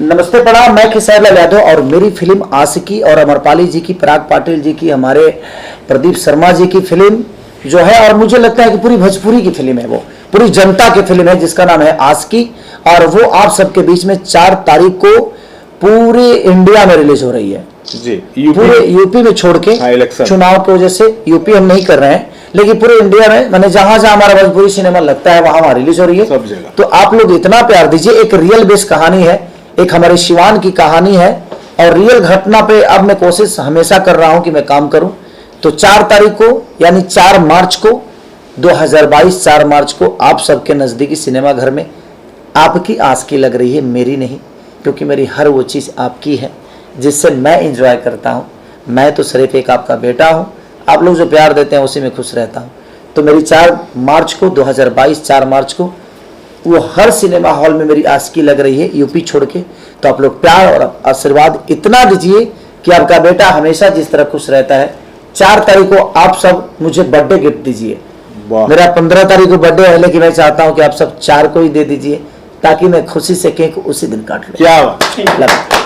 नमस्ते प्रणाम, मैं खेसारी लाल यादव और मेरी फिल्म आशिकी और अमरपाली जी की, पराग पाटिल जी की, हमारे प्रदीप शर्मा जी की फिल्म जो है, और मुझे लगता है कि पूरी भोजपुरी की फिल्म है, वो पूरी जनता की फिल्म है जिसका नाम है आशिकी। और वो आप सबके बीच में 4 तारीख को पूरे इंडिया में रिलीज हो रही है जी। पूरे यूपी में छोड़ के, चुनाव की वजह से यूपी हम नहीं कर रहे हैं, लेकिन पूरे इंडिया में, मैंने जहां जहां हमारा भोजपुरी सिनेमा लगता है वहां रिलीज हो रही है सब जगह। तो आप लोग इतना प्यार दीजिए। एक रियल बेस्ड कहानी है, एक हमारे शिवान की कहानी है और रियल घटना पे अब मैं कोशिश हमेशा कर रहा हूं कि मैं काम करूं। तो 4 तारीख को यानी 4 मार्च को 2022 4 मार्च को आप सबके नजदीकी सिनेमा घर में आपकी आशिकी लग रही है, मेरी नहीं, क्योंकि मेरी हर वो चीज आपकी है जिससे मैं एंजॉय करता हूं। मैं तो सिर्फ एक आपका बेटा हूं, आप लोग जो प्यार देते हैं उसी में खुश रहता हूं। तो मेरी 4 मार्च को 2022 4 मार्च को वो हर सिनेमा हॉल में मेरी आशिकी लग रही है, यूपी छोड़ के। तो आप लोग प्यार और आशीर्वाद इतना दीजिए कि आपका बेटा हमेशा जिस तरह खुश रहता है। 4 तारीख को आप सब मुझे बर्थडे गिफ्ट दीजिए। मेरा 15 तारीख को बर्थडे है, लेकिन मैं चाहता हूं कि आप सब 4 को ही दे दीजिए ताकि मैं खुशी से केक उसी दिन काट लूं। क्या बात।